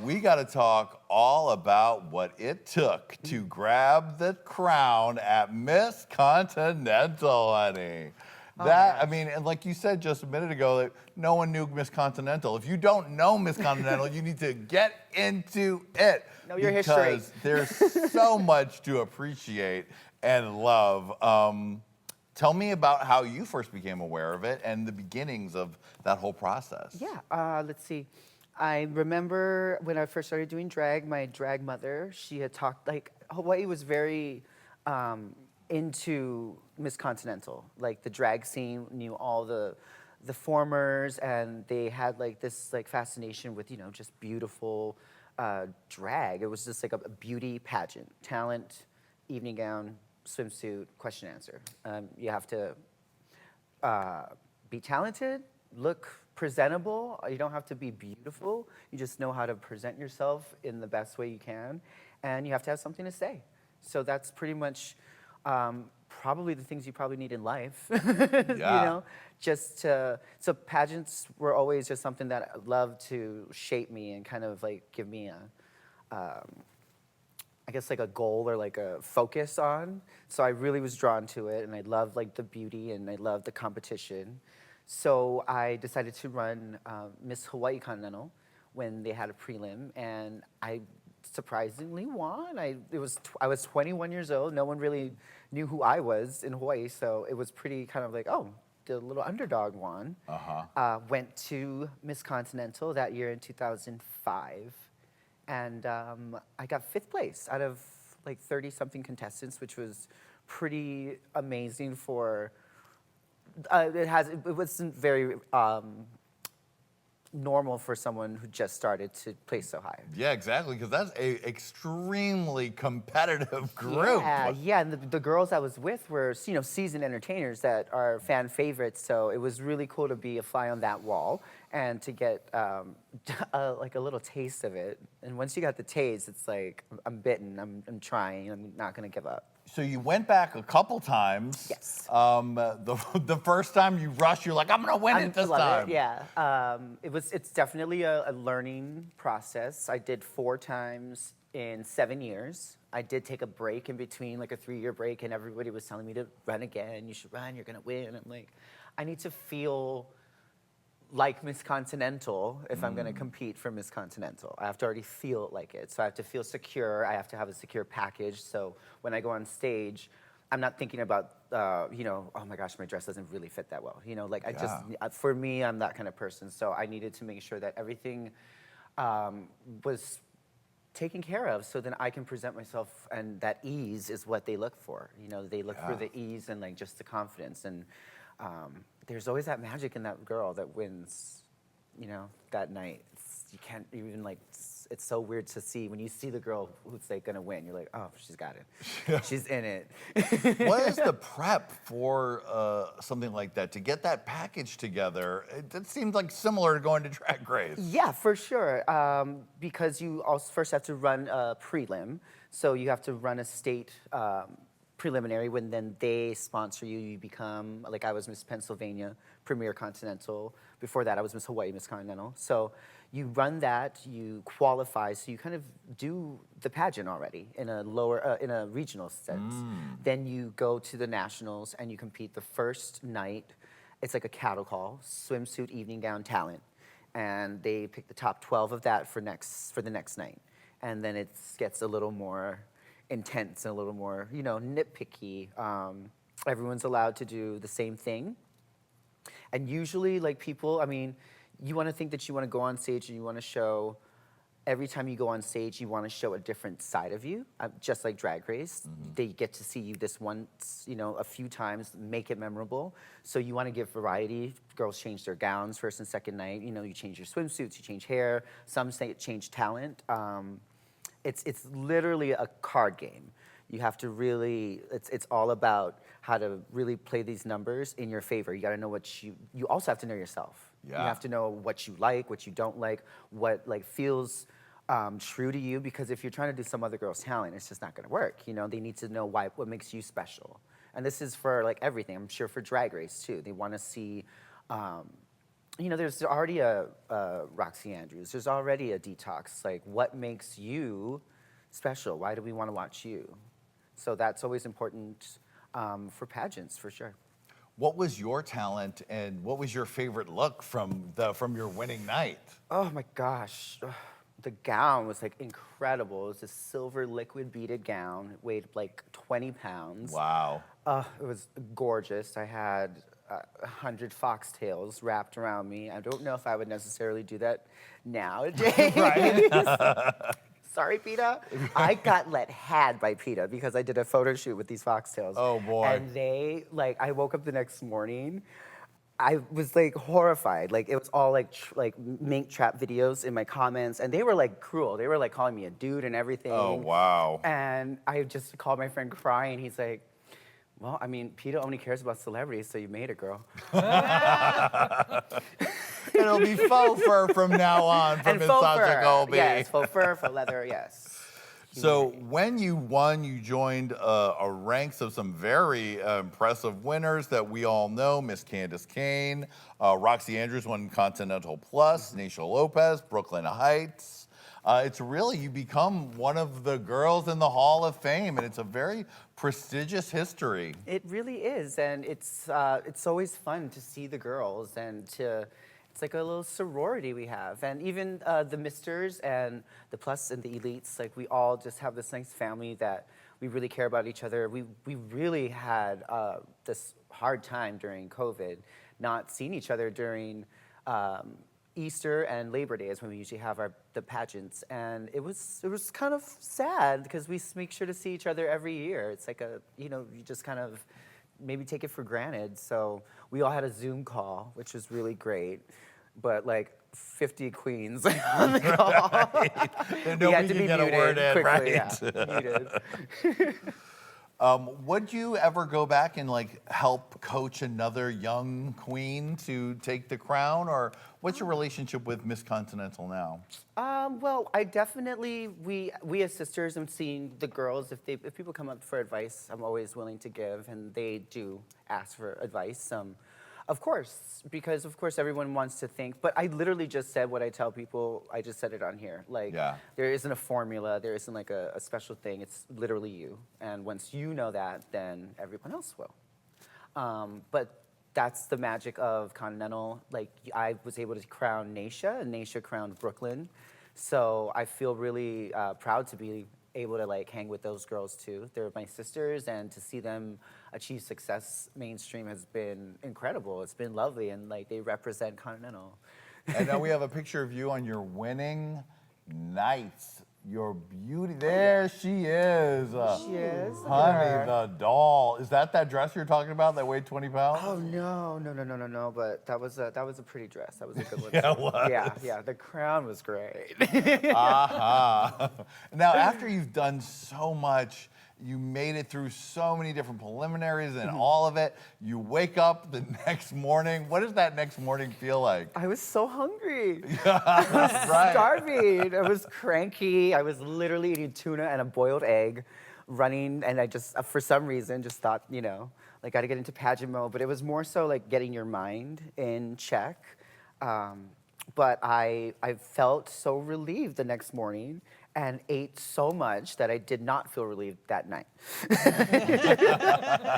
we got to talk all about what it took to grab the crown at Miss Continental, honey. I mean, and like you said just a minute ago, that no one knew Miss Continental. If you don't know Miss Continental, you need to get into it. Know your history. Because there's so much to appreciate and love. Tell me about how you first became aware of it and the beginnings of that whole process. Yeah, let's see. I remember when I first started doing drag, my drag mother, she had talked, like, Hawaii was very into Miss Continental. Like, the drag scene knew all the formers, and they had, like, this, like, fascination with, you know, just beautiful drag. It was just like a beauty pageant, talent, evening gown, swimsuit, question answer. You have to be talented, look presentable. You don't have to be beautiful. You just know how to present yourself in the best way you can, and you have to have something to say. So that's pretty much probably the things you probably need in life. You know, so pageants were always just something that loved to shape me and kind of like give me a I guess like a goal or like a focus on. So I really was drawn to it, and I loved like the beauty and I loved the competition. So I decided to run Miss Hawaii Continental when they had a prelim, and I surprisingly won. I was 21 years old. No one really knew who I was in Hawaii, so it was pretty kind of like, oh, the little underdog won. Went to Miss Continental that year in 2005. And I got 5th place out of like 30-something contestants, which was pretty amazing for, it wasn't very normal for someone who just started to place so high. Yeah, exactly, because that's a extremely competitive group. Yeah, and the girls I was with were, you know, seasoned entertainers that are fan favorites, so it was really cool to be a fly on that wall and to get like a little taste of it. And once you got the taste, it's like, I'm bitten, I'm trying, I'm not gonna give up. So you went back a couple times. Yes. The first time you rushed, you're like, I'm gonna win it this time. Yeah, it's definitely a learning process. I did 4 times in 7 years. I did take a break in between, like a 3-year break, and everybody was telling me to run again. You should run, you're gonna win. I'm like, I need to feel like Miss Continental if I'm gonna compete for Miss Continental. I have to already feel like it. So I have to feel secure. I have to have a secure package. So when I go on stage, I'm not thinking about, you know, oh my gosh, my dress doesn't really fit that well. You know, like for me, I'm that kind of person. So I needed to make sure that everything was taken care of, so then I can present myself, and that ease is what they look for. You know, they look for the ease and like just the confidence. And there's always that magic in that girl that wins, you know, that night. You can't even like, it's so weird to see when you see the girl who's like gonna win. You're like, oh, she's got it. She's in it. What is the prep for something like that, to get that package together? It seems like similar to going to Drag Race. Yeah, for sure. Because you also first have to run a prelim. So you have to run a state preliminary. When then they sponsor you, you become, like I was Miss Pennsylvania, Premier Continental. Before that, I was Miss Hawaii, Miss Continental. So you run that, you qualify, so you kind of do the pageant already in a in a regional sense. Then you go to the nationals and you compete the first night. It's like a cattle call, swimsuit, evening gown, talent. And they pick the top 12 of that for the next night. And then it gets a little more intense and a little more, you know, nitpicky. Everyone's allowed to do the same thing. And usually, like, people, I mean, you want to think that you want to go on stage and you want to show, every time you go on stage, you want to show a different side of you, just like Drag Race. They get to see you this once, you know, a few times, make it memorable. So you want to give variety. Girls change their gowns first and second night. You know, you change your swimsuits, you change hair. Some say change talent. It's literally a card game. You have to really, it's all about how to really play these numbers in your favor. You gotta know what you also have to know yourself. You have to know what you like, what you don't like, what like feels true to you, because if you're trying to do some other girl's talent, it's just not gonna work. You know, they need to know what makes you special. And this is for like everything. I'm sure for Drag Race too. They wanna see, you know, there's already a Roxy Andrews. There's already a Detox. Like, what makes you special? Why do we want to watch you? So that's always important for pageants, for sure. What was your talent and what was your favorite look from your winning night? Oh my gosh. Ugh. The gown was like incredible. It was a silver liquid beaded gown. It weighed like 20 pounds. Wow. It was gorgeous. I had 100 foxtails wrapped around me. I don't know if I would necessarily do that nowadays. Right. Sorry, PETA. I got had by PETA because I did a photo shoot with these foxtails. Oh, boy. And they, like, I woke up the next morning, I was like horrified. Like, it was all like mink trap videos in my comments, and they were like cruel. They were like calling me a dude and everything. Oh, wow. And I just called my friend crying. He's like, well, I mean, PETA only cares about celebrities, so you made it, girl. It'll be faux fur from now on from Miss Sasha Colby. Yes, faux fur, faux leather, yes. So when you won, you joined a ranks of some very impressive winners that we all know. Miss Candace Kane, Roxy Andrews won Continental Plus, Naisha Lopez, Brooklyn Heights. It's really, you become one of the girls in the Hall of Fame, and it's a very prestigious history. It really is, and it's always fun to see the girls and it's like a little sorority we have. And even the Misters and the Plus and the Elites, like we all just have this nice family that we really care about each other. We really had this hard time during COVID, not seeing each other during Easter and Labor Day is when we usually have the pageants, and it was kind of sad because we make sure to see each other every year. It's like you just kind of maybe take it for granted. So we all had a Zoom call, which was really great, but like 50 queens on the call. Right. We had to be get muted a word in, quickly, right? yeah, muted. Would you ever go back and like help coach another young queen to take the crown, or what's your relationship with Miss Continental now? Well, I definitely, we as sisters, I'm seeing the girls, if people come up for advice, I'm always willing to give, and they do ask for advice. Of course, because of course everyone wants to think, but I literally just said what I tell people, I just said it on here. Like, there isn't a formula, there isn't like a special thing, it's literally you. And once you know that, then everyone else will. But that's the magic of Continental. Like, I was able to crown Naisha, and Naisha crowned Brooklyn. So I feel really proud to be able to like hang with those girls too. They're my sisters, and to see them achieve success mainstream has been incredible. It's been lovely, and like they represent Continental. And now we have a picture of you on your winning nights. Your beauty, there she is. She is. Honey, the doll. Is that dress you're talking about that weighed 20 pounds? Oh no! But that was a pretty dress. That was a good one. Yeah, it was. Yeah. The crown was great. Now, after you've done so much, you made it through so many different preliminaries and all of it. You wake up the next morning. What does that next morning feel like? I was so hungry. I was starving. I was cranky. I was literally eating tuna and a boiled egg, running, and I just, for some reason, just thought, like, gotta get into pageant mode. But it was more so like getting your mind in check. But I felt so relieved the next morning and ate so much that I did not feel relieved that night.